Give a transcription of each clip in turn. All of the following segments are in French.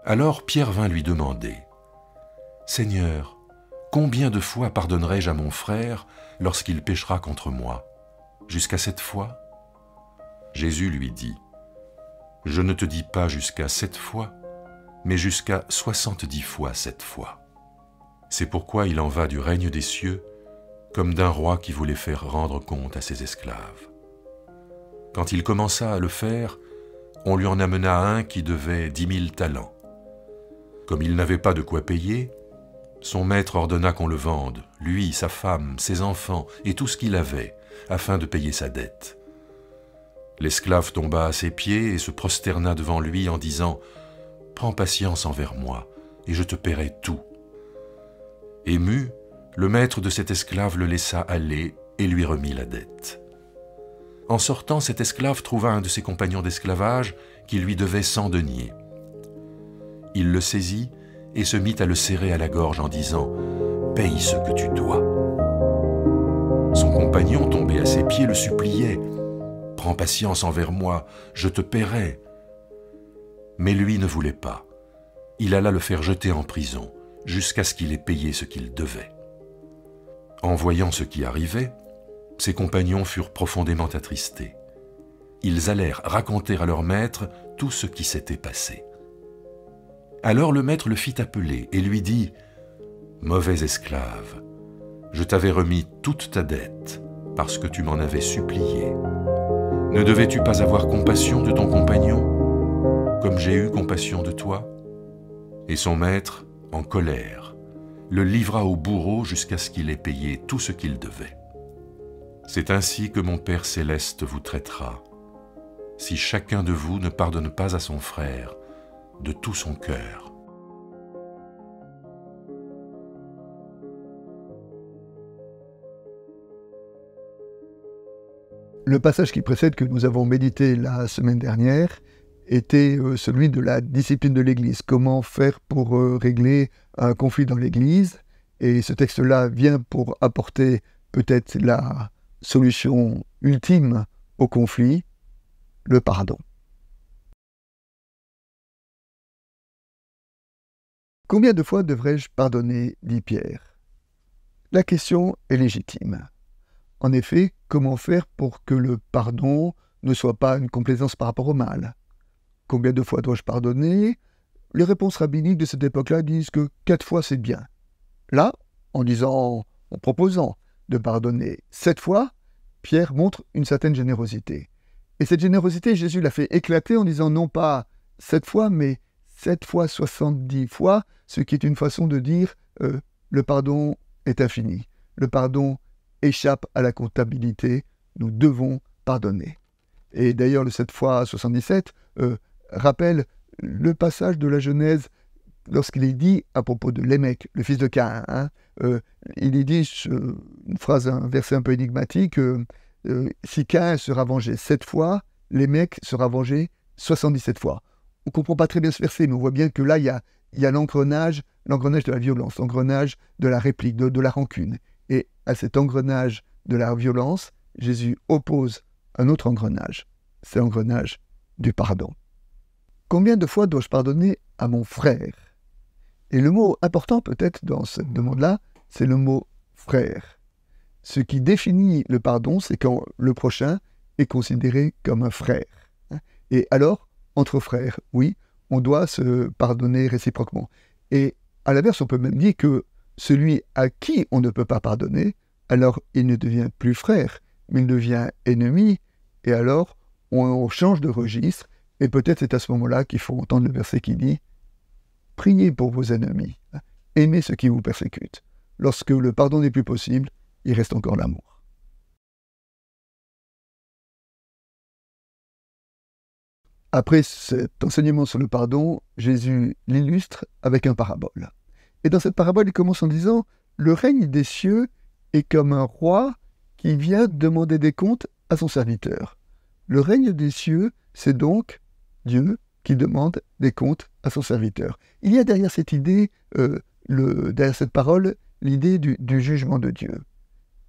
Alors Pierre vint lui demander, « Seigneur, combien de fois pardonnerai-je à mon frère lorsqu'il péchera contre moi? Jusqu'à 7 fois ?» Jésus lui dit, « Je ne te dis pas jusqu'à 7 fois, mais jusqu'à 70 fois 7 fois. » C'est pourquoi il en va du règne des cieux comme d'un roi qui voulait faire rendre compte à ses esclaves. Quand il commença à le faire, on lui en amena un qui devait 10 000 talents. Comme il n'avait pas de quoi payer, son maître ordonna qu'on le vende, lui, sa femme, ses enfants et tout ce qu'il avait, afin de payer sa dette. L'esclave tomba à ses pieds et se prosterna devant lui en disant « Prends patience envers moi, et je te paierai tout. » Ému, le maître de cet esclave le laissa aller et lui remit la dette. En sortant, cet esclave trouva un de ses compagnons d'esclavage qui lui devait 100 deniers. Il le saisit et se mit à le serrer à la gorge en disant « Paye ce que tu dois. » Son compagnon, tombé à ses pieds, le suppliait « Prends patience envers moi, je te paierai. » Mais lui ne voulait pas. Il alla le faire jeter en prison, jusqu'à ce qu'il ait payé ce qu'il devait. En voyant ce qui arrivait, ses compagnons furent profondément attristés. Ils allèrent raconter à leur maître tout ce qui s'était passé. Alors le maître le fit appeler et lui dit « Mauvais esclave, je t'avais remis toute ta dette parce que tu m'en avais supplié. Ne devais-tu pas avoir compassion de ton compagnon, comme j'ai eu compassion de toi ?» Et son maître, en colère, le livra au bourreau jusqu'à ce qu'il ait payé tout ce qu'il devait. C'est ainsi que mon Père céleste vous traitera, si chacun de vous ne pardonne pas à son frère de tout son cœur. Le passage qui précède, que nous avons médité la semaine dernière, était celui de la discipline de l'Église. Comment faire pour régler un conflit dans l'Église? Et ce texte-là vient pour apporter peut-être la solution ultime au conflit, le pardon. Combien de fois devrais-je pardonner, dit Pierre? La question est légitime. En effet, comment faire pour que le pardon ne soit pas une complaisance par rapport au mal? Combien de fois dois-je pardonner? Les réponses rabbiniques de cette époque-là disent que 4 fois c'est bien. Là, en proposant de pardonner 7 fois, Pierre montre une certaine générosité. Et cette générosité, Jésus l'a fait éclater en disant non pas 7 fois, mais 7 fois 70 fois, ce qui est une façon de dire le pardon est infini. Le pardon échappe à la comptabilité, nous devons pardonner. Et d'ailleurs, le 7 fois 77 rappelle le passage de la Genèse lorsqu'il est dit à propos de Lémec, le fils de Caïn. Il est dit une phrase, un verset un peu énigmatique, si Caïn sera vengé 7 fois, Lémec sera vengé 77 fois. On ne comprend pas très bien ce verset, mais on voit bien que là, il y a l'engrenage de la violence, l'engrenage de la réplique, de la rancune. Et à cet engrenage de la violence, Jésus oppose un autre engrenage, c'est l'engrenage du pardon. Combien de fois dois-je pardonner à mon frère? Et le mot important peut-être dans cette demande-là, c'est le mot frère. Ce qui définit le pardon, c'est quand le prochain est considéré comme un frère. Et alors, entre frères, oui, on doit se pardonner réciproquement. Et à l'inverse, on peut même dire que celui à qui on ne peut pas pardonner, alors il ne devient plus frère, mais il devient ennemi, et alors on change de registre, et peut-être c'est à ce moment-là qu'il faut entendre le verset qui dit « Priez pour vos ennemis, aimez ceux qui vous persécutent. Lorsque le pardon n'est plus possible, il reste encore l'amour. » Après cet enseignement sur le pardon, Jésus l'illustre avec une parabole. Et dans cette parabole, il commence en disant « Le règne des cieux est comme un roi qui vient demander des comptes à son serviteur. » Le règne des cieux, c'est donc Dieu qui demande des comptes à son serviteur. Il y a derrière cette idée, derrière cette parole, l'idée du jugement de Dieu.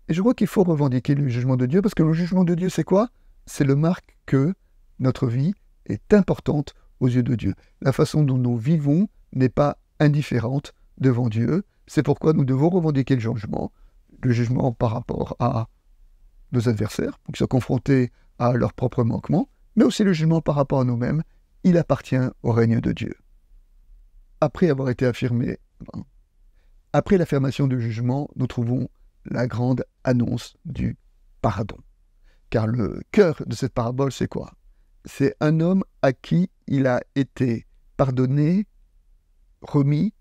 Et je crois qu'il faut revendiquer le jugement de Dieu, parce que le jugement de Dieu, c'est quoi? C'est le marque que notre vie est importante aux yeux de Dieu. La façon dont nous vivons n'est pas indifférente devant Dieu. C'est pourquoi nous devons revendiquer le jugement par rapport à nos adversaires, pour qu'ils soient confrontés à leurs propres manquements, mais aussi le jugement par rapport à nous-mêmes. Il appartient au règne de Dieu. Après avoir été affirmé, après l'affirmation du jugement, nous trouvons la grande annonce du pardon. Car le cœur de cette parabole, c'est quoi? C'est un homme à qui il a été pardonné, remis,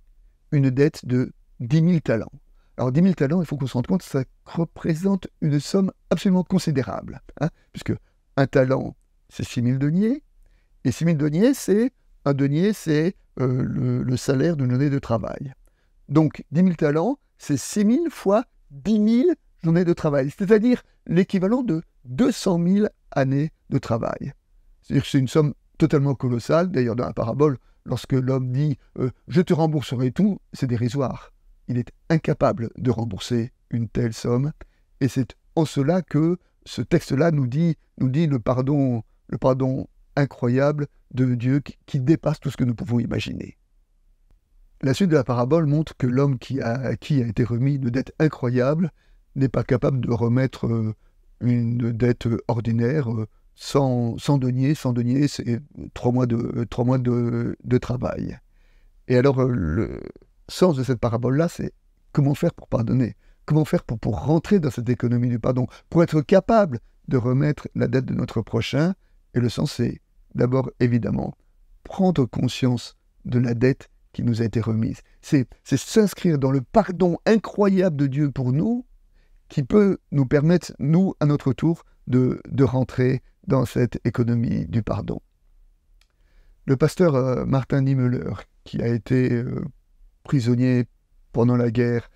une dette de 10 000 talents. Alors 10 000 talents, il faut qu'on se rende compte, ça représente une somme absolument considérable. Puisque un talent, c'est 6 000 deniers, et 6 000 deniers, c'est le salaire d'une journée de travail. Donc 10 000 talents, c'est 6 000 fois 10 000 journées de travail, c'est-à-dire l'équivalent de 200 000 années de travail. C'est-à-dire que c'est une somme totalement colossale. D'ailleurs, dans la parabole, lorsque l'homme dit « je te rembourserai tout », c'est dérisoire. Il est incapable de rembourser une telle somme. Et c'est en cela que ce texte-là nous dit le pardon incroyable de Dieu qui dépasse tout ce que nous pouvons imaginer. La suite de la parabole montre que l'homme qui a été remis une dette incroyable n'est pas capable de remettre une dette ordinaire sans denier. Sans denier, c'est 3 mois de travail. Et alors, le sens de cette parabole-là, c'est comment faire pour pardonner? Comment faire pour rentrer dans cette économie du pardon? Pour être capable de remettre la dette de notre prochain. Et le sens, c'est d'abord, évidemment, prendre conscience de la dette qui nous a été remise. C'est s'inscrire dans le pardon incroyable de Dieu pour nous, qui peut nous permettre, nous, à notre tour, de rentrer dans cette économie du pardon. Le pasteur Martin Niemöller, qui a été prisonnier pendant la guerre,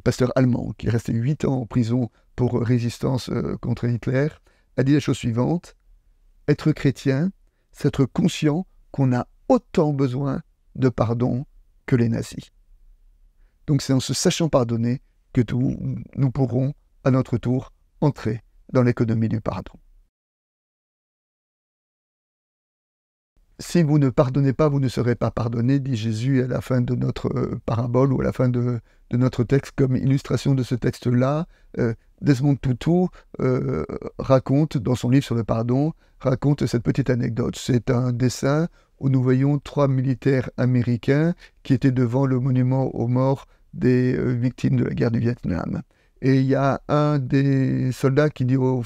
pasteur allemand, qui est resté 8 ans en prison pour résistance contre Hitler, a dit la chose suivante: être chrétien, c'est être conscient qu'on a autant besoin de pardon que les nazis. Donc c'est en se sachant pardonner que nous pourrons, à notre tour, entrer dans l'économie du pardon. Si vous ne pardonnez pas, vous ne serez pas pardonné, dit Jésus à la fin de notre parabole ou à la fin de notre texte. Comme illustration de ce texte-là, Desmond Tutu raconte, dans son livre sur le pardon, raconte cette petite anecdote. C'est un dessin où nous voyons 3 militaires américains qui étaient devant le monument aux morts des victimes de la guerre du Vietnam. Et il y a un des soldats qui dit aux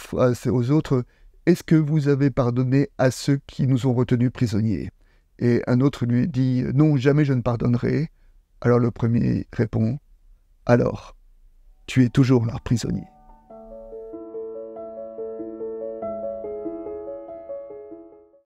autres: « Est-ce que vous avez pardonné à ceux qui nous ont retenus prisonniers ?» Et un autre lui dit « Non, jamais je ne pardonnerai. » Alors le premier répond « Alors, tu es toujours leur prisonnier. »